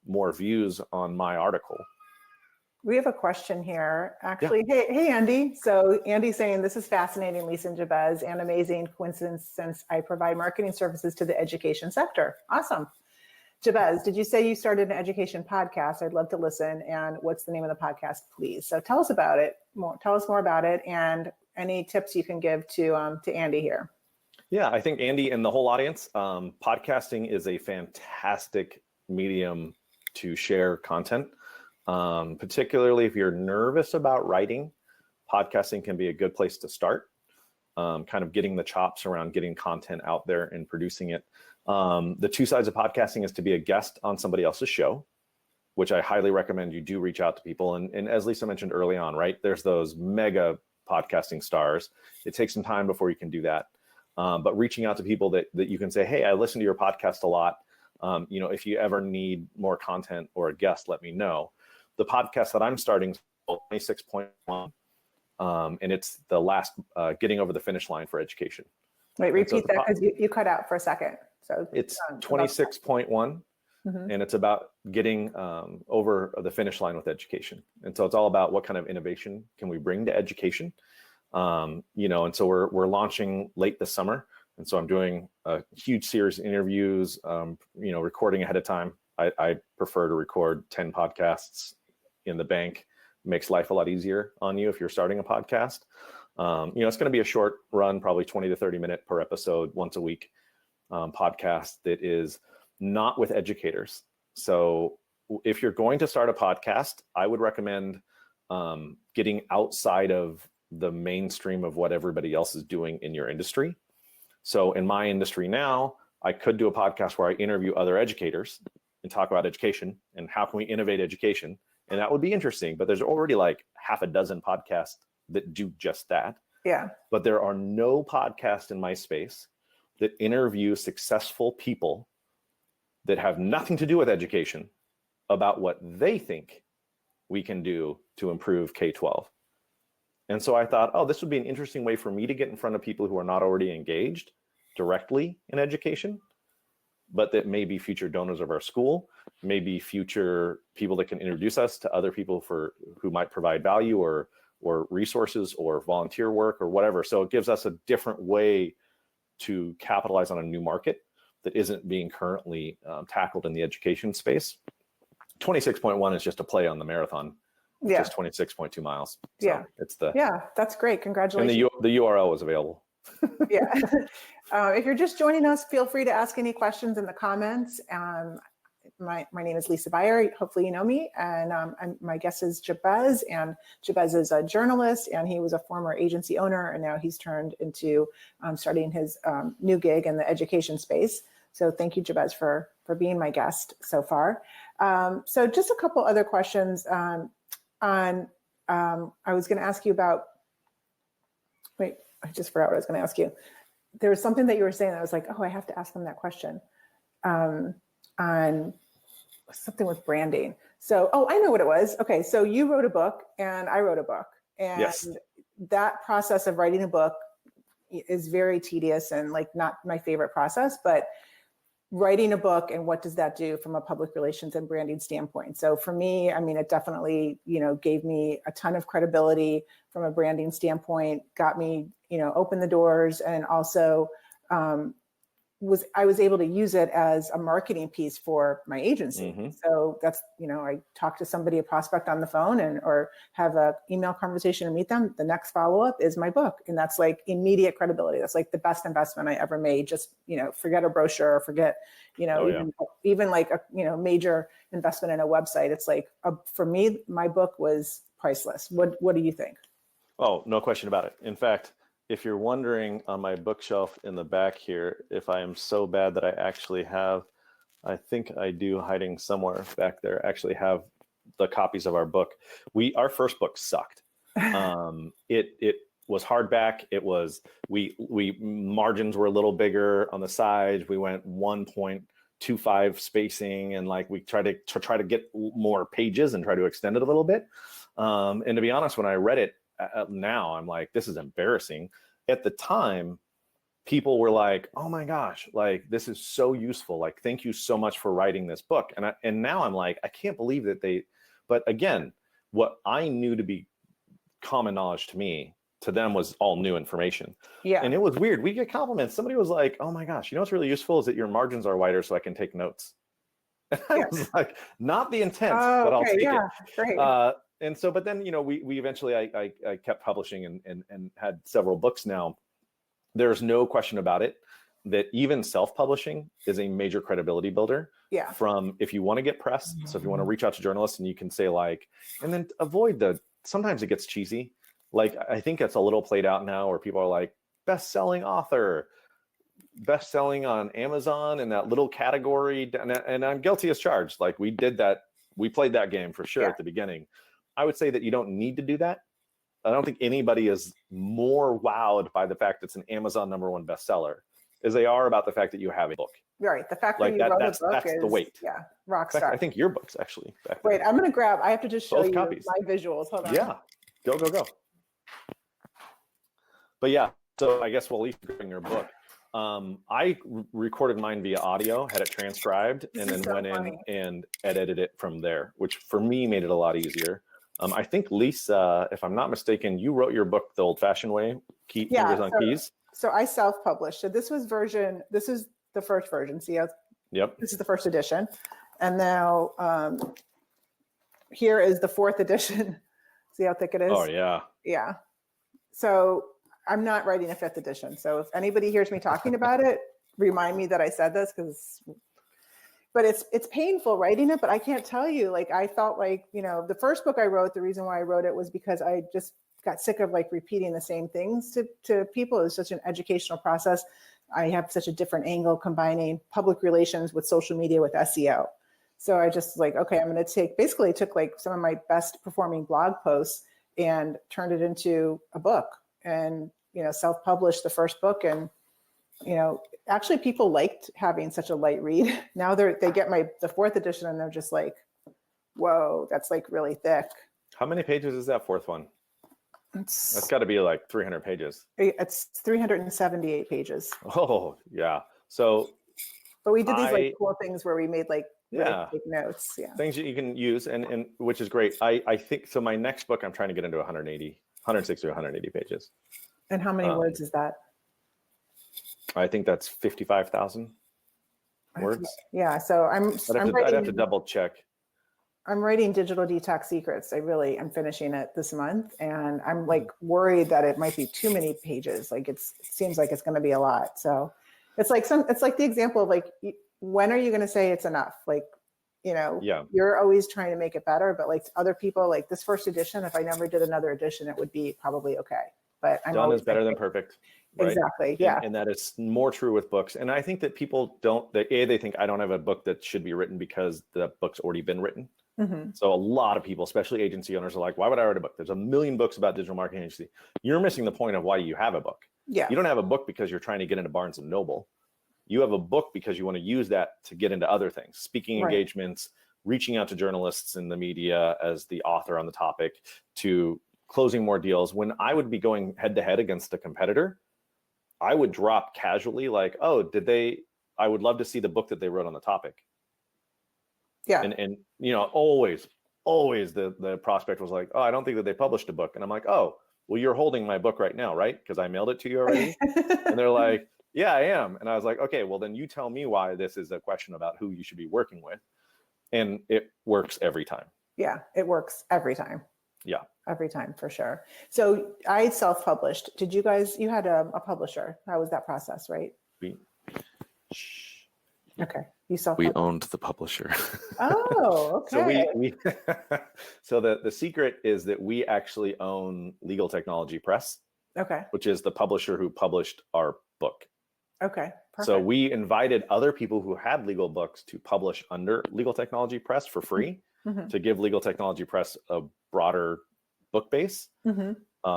more views on my article. We have a question here, actually. Yeah. Hey, Andy. So Andy's saying, this is fascinating, Lisa and Jabez, and amazing coincidence since I provide marketing services to the education sector. Awesome. Jabez, did you say you started an education podcast? I'd love to listen. And what's the name of the podcast, please? So tell us about it. Tell us more about it, and any tips you can give to Andy here. Yeah, I think Andy and the whole audience, podcasting is a fantastic medium to share content. Particularly if you're nervous about writing, podcasting can be a good place to start. Kind of getting the chops around getting content out there and producing it. The two sides of podcasting is to be a guest on somebody else's show, which I highly recommend you do reach out to people. And as Lisa mentioned early on, right, there's those mega podcasting stars. It takes some time before you can do that. But reaching out to people that you can say, hey, I listen to your podcast a lot. If you ever need more content or a guest, let me know. The podcast that I'm starting is called 26.1. And it's the last getting over the finish line for education. Wait, repeat that because you cut out for a second. So it's 26.1, and it's about getting over the finish line with education. And so it's all about what kind of innovation can we bring to education. And so we're launching late this summer. And so I'm doing a huge series of interviews, recording ahead of time. I prefer to record 10 podcasts in the bank. Makes life a lot easier on you if you're starting a podcast. It's going to be a short run, probably 20 to 30 minute per episode, once a week podcast that is not with educators. So if you're going to start a podcast, I would recommend getting outside of the mainstream of what everybody else is doing in your industry. So in my industry now, I could do a podcast where I interview other educators and talk about education and how can we innovate education. And that would be interesting, but there's already like half a dozen podcasts that do just that. Yeah. But there are no podcasts in my space that interview successful people that have nothing to do with education about what they think we can do to improve K-12. And so I thought, this would be an interesting way for me to get in front of people who are not already engaged directly in education, but that may be future donors of our school, maybe future people that can introduce us to other people who might provide value or resources or volunteer work or whatever. So it gives us a different way to capitalize on a new market that isn't being currently tackled in the education space. 26.1 is just a play on the marathon. Yeah. Just 26.2 miles. So yeah. That's great. Congratulations. And the URL is available. Yeah. If you're just joining us, feel free to ask any questions in the comments. My name is Lisa Beyer. Hopefully you know me. And my guest is Jabez. And Jabez is a journalist, and he was a former agency owner. And now he's turned into starting his new gig in the education space. So thank you, Jabez, for being my guest so far. So just a couple other questions I was going to ask you about, wait, I just forgot what I was going to ask you. There was something that you were saying that I was like, oh, I have to ask them that question on something with branding. So, I know what it was. Okay. So you wrote a book and I wrote a book, and Yes. that process of writing a book is very tedious and like not my favorite process, but writing a book and what does that do from a public relations and branding standpoint? So for me, I mean, it definitely, gave me a ton of credibility from a branding standpoint, got me, open the doors, and also I was able to use it as a marketing piece for my agency. Mm-hmm. So that's, I talk to somebody, a prospect on the phone, or have a email conversation and meet them. The next follow-up is my book. And that's like immediate credibility. That's like the best investment I ever made. Just, forget a brochure, or forget, even like a, major investment in a website. It's like, for me, my book was priceless. What do you think? Oh, no question about it. In fact, if you're wondering on my bookshelf in the back here, if I am so bad that I actually have, I think I do hiding somewhere back there, actually have the copies of our book. Our first book sucked. It was hardback. It was, we margins were a little bigger on the sides. We went 1.25 spacing, and like we try to get more pages and try to extend it a little bit. And to be honest, when I read it, now I'm like, this is embarrassing. At the time, people were like, oh my gosh, like this is so useful. Like, thank you so much for writing this book. And now I'm like, I can't believe that but again, what I knew to be common knowledge to me, to them was all new information. Yeah. And it was weird. We get compliments. Somebody was like, oh my gosh, what's really useful is that your margins are wider so I can take notes. And I was like, not the intent, but I'll take it. Great. And so, but then, we eventually, I kept publishing and had several books now. There's no question about it that even self-publishing is a major credibility builder. Yeah. From if you want to get press. So if you want to reach out to journalists, and you can say like, and then avoid sometimes it gets cheesy. Like, I think it's a little played out now where people are like, best-selling author, best-selling on Amazon in that little category. And I'm guilty as charged. Like, we did that. We played that game for sure at the beginning. I would say that you don't need to do that. I don't think anybody is more wowed by the fact it's an Amazon #1 bestseller as they are about the fact that you have a book. Right. The fact that you wrote a book that's is the weight. Yeah, rock In fact, star. I think your book's actually back there. Wait, I'm going to grab, I have to just show Both you copies. my visuals. Hold on. Yeah. Go. But yeah, so I guess while Lisa's grabbing your book, I recorded mine via audio, had it transcribed, and then went in and edited it from there, which for me made it a lot easier. I think, Lisa, if I'm not mistaken, you wrote your book the old-fashioned way, fingers on keys. So I self-published. So this is the first version. See how? Yep. This is the first edition. And now here is the fourth edition. See how thick it is? Oh, yeah. Yeah. So I'm not writing a fifth edition. So if anybody hears me talking about it, remind me that I said this, but it's painful writing it, but I can't tell you, like, I felt like, the first book I wrote, the reason why I wrote it was because I just got sick of like repeating the same things to people. It was such an educational process. I have such a different angle combining public relations with social media with SEO. So I just like, okay, I'm going to took like some of my best performing blog posts and turned it into a book, and, self-published the first book. And, actually people liked having such a light read. Now they get the fourth edition and they're just like, whoa, that's like really thick. How many pages is that fourth one? That's got to be like 300 pages. It's 378 pages. Oh, yeah. So, but we did these like cool things where we made like take notes. Yeah. Things that you can use, and which is great. I think so. My next book, I'm trying to get into 160 or 180 pages. And how many words is that? I think that's 55,000 words. Yeah. So I'd have to double check. I'm writing Digital Detox Secrets. I'm finishing it this month, and I'm like worried that it might be too many pages. Like it seems like it's going to be a lot. So it's like the example of like, when are you going to say it's enough? Like, you're always trying to make it better, but like other people, like this first edition, if I never did another edition, it would be probably okay. but I'm Done always is better than thinking, perfect, right? exactly. Yeah. And that is more true with books. And I think that people don't, they think I don't have a book that should be written because the book's already been written. Mm-hmm. So a lot of people, especially agency owners, are like, why would I write a book? There's a million books about digital marketing agency. You're missing the point of why you have a book. Yeah. You don't have a book because you're trying to get into Barnes and Noble. You have a book because you want to use that to get into other things, speaking Right. engagements, reaching out to journalists in the media as the author on the topic, to closing more deals. When I would be going head to head against a competitor, I would drop casually like, oh, I would love to see the book that they wrote on the topic. Yeah. And you know, always the prospect was like, oh, I don't think that they published a book. And I'm like, oh, well, you're holding my book right now, right? Because I mailed it to you already. And they're like, yeah, I am. And I was like, okay, well, then you tell me why this is a question about who you should be working with. And it works every time. Yeah, it works every time. Yeah. Every time, for sure. So I self-published. Did you guys, you had a publisher. How was that process, right? Okay. You self-published. We owned the publisher. Oh, okay. So we so the secret is that we actually own Legal Technology Press, Okay. which is the publisher who published our book. Okay. Perfect. So we invited other people who had legal books to publish under Legal Technology Press for free, mm-hmm. to give Legal Technology Press a broader book base mm-hmm.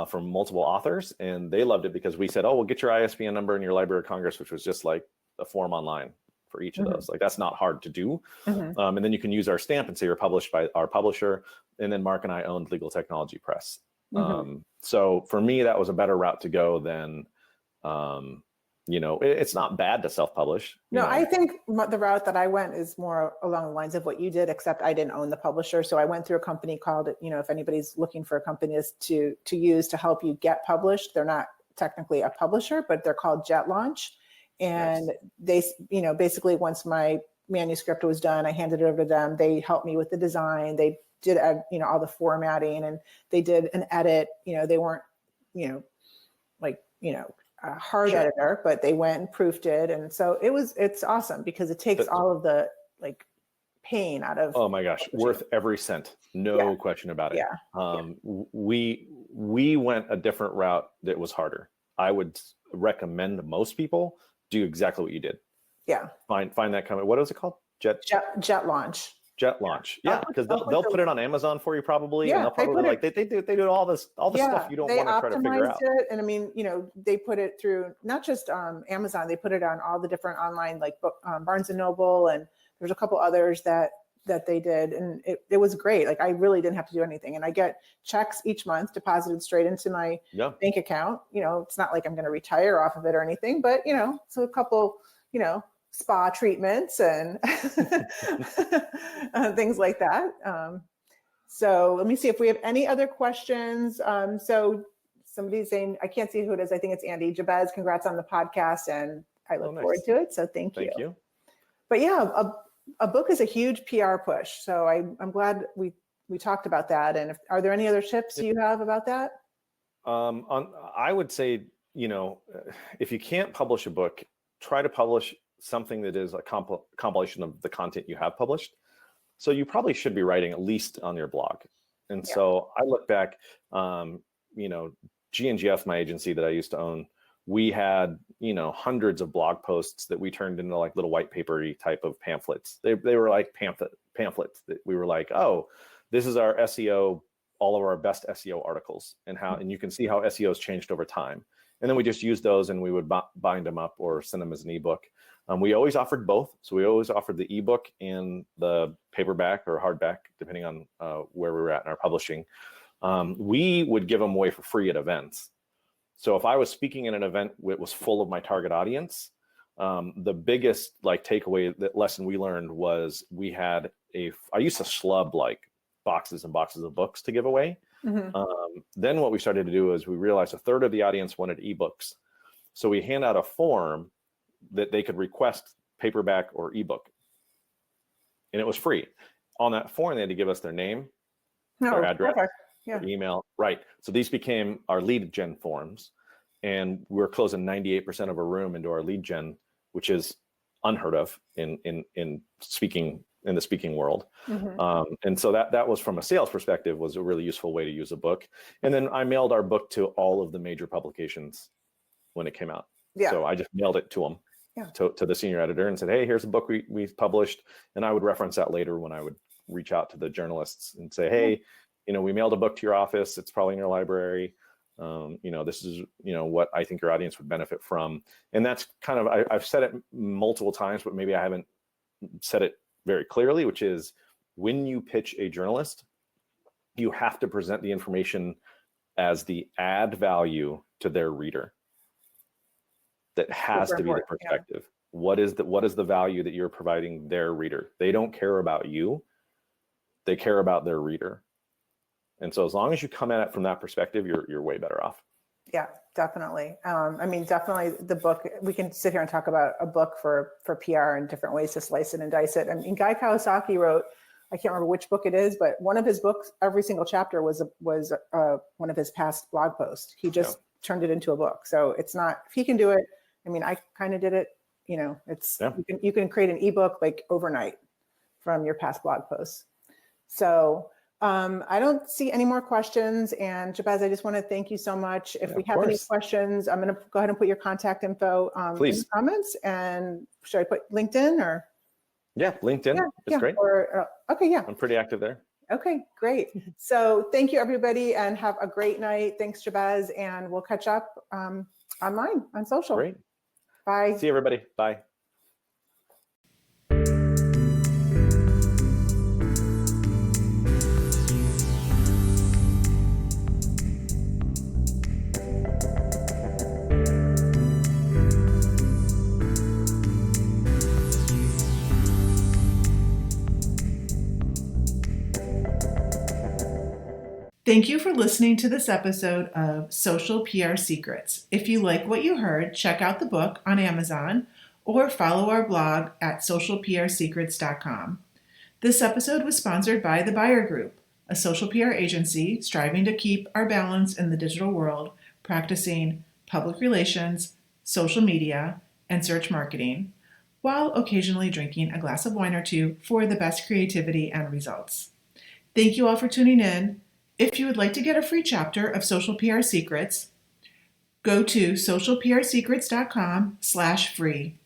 From multiple authors. And they loved it because we said, oh, we'll get your ISBN number in your Library of Congress, which was just like a form online for each of mm-hmm. those. Like, that's not hard to do. Mm-hmm. And then you can use our stamp and say you're published by our publisher. And then Mark and I owned Legal Technology Press. Mm-hmm. So for me, that was a better route to go than, you know, it's not bad to self-publish. No, know. I think the route that I went is more along the lines of what you did, except I didn't own the publisher. So I went through a company called, you know, if anybody's looking for a company to use to help you get published, they're not technically a publisher, but they're called Jet Launch. And Nice. They, you know, basically once my manuscript was done, I handed it over to them. They helped me with the design. They did, you know, all the formatting, and they did an edit. You know, they weren't, you know, like, you know, a hard Sure. editor, but they went and proofed it. And so it's awesome because it takes all of the like pain out of. Oh my gosh, worth every cent. No question about it. Yeah. We went a different route that was harder. I would recommend most people do exactly what you did. Yeah. Find that company. What is it called? Jet Launch. Jet Launch. Yeah, because they'll put it on Amazon for you probably. Yeah, and they'll probably like they do all the stuff you don't want to try to figure out. It, and I mean, you know, they put it through not just Amazon, they put it on all the different online like Barnes and Noble, and there's a couple others that they did, and it was great. Like, I really didn't have to do anything, and I get checks each month deposited straight into my bank account. You know, it's not like I'm going to retire off of it or anything, but you know, so a couple, you know, spa treatments and things like that. So let me see if we have any other questions. So somebody's saying, I can't see who it is. I think it's Andy. Jabez, congrats on the podcast, and I look forward to it. So thank you. But yeah, a book is a huge PR push. So I'm glad we talked about that. And are there any other tips you have about that? I would say, you know, if you can't publish a book, try to publish something that is a compilation of the content you have published. So you probably should be writing at least on your blog. And so I look back, you know, G&GF, my agency that I used to own, we had, you know, hundreds of blog posts that we turned into like little white papery type of pamphlets. They were like pamphlets that we were like, oh, this is our SEO, all of our best SEO articles, and you can see how SEO has changed over time. And then we just used those and we would bind them up or send them as an ebook. We always offered both. So we always offered the ebook and the paperback or hardback, depending on where we were at in our publishing. We would give them away for free at events. So if I was speaking in an event that was full of my target audience, the biggest like takeaway, that lesson we learned was I used to schlub like boxes and boxes of books to give away. Mm-hmm. Then what we started to do is we realized a third of the audience wanted ebooks. So we hand out a form that they could request paperback or ebook. And it was free. On that form, they had to give us their name, their address, their email. Right. So these became our lead gen forms. And we're closing 98% of a room into our lead gen, which is unheard of in speaking in the speaking world. Mm-hmm. And so that was, from a sales perspective, was a really useful way to use a book. And then I mailed our book to all of the major publications when it came out. Yeah. So I just mailed it to them, Yeah. to the senior editor, and said, hey, here's a book we've published. And I would reference that later when I would reach out to the journalists and say, hey, we mailed a book to your office. It's probably in your library. This is, what I think your audience would benefit from. And that's kind of, I've said it multiple times, but maybe I haven't said it very clearly, which is, when you pitch a journalist, you have to present the information as the add value to their reader. That has to be the perspective. Yeah. What is the value that you're providing their reader? They don't care about you. They care about their reader. And so as long as you come at it from that perspective, you're way better off. Yeah, definitely. Definitely the book, we can sit here and talk about a book for PR and different ways to slice it and dice it. I mean, Guy Kawasaki wrote, I can't remember which book it is, but one of his books, every single chapter was one of his past blog posts. He just turned it into a book. So it's not, if he can do it, I mean, I kind of did it, you can create an ebook like overnight from your past blog posts. So I don't see any more questions. And Jabez, I just want to thank you so much. If we have any questions, I'm going to go ahead and put your contact info in the comments. And should I put LinkedIn or? Yeah, LinkedIn is great. I'm pretty active there. Okay, great. So thank you, everybody, and have a great night. Thanks, Jabez. And we'll catch up online on social. Great. Bye. See you, everybody. Bye. Thank you for listening to this episode of Social PR Secrets. If you like what you heard, check out the book on Amazon or follow our blog at socialprsecrets.com. This episode was sponsored by The Buyer Group, a social PR agency striving to keep our balance in the digital world, practicing public relations, social media, and search marketing, while occasionally drinking a glass of wine or two for the best creativity and results. Thank you all for tuning in. If you would like to get a free chapter of Social PR Secrets, go to socialprsecrets.com/free.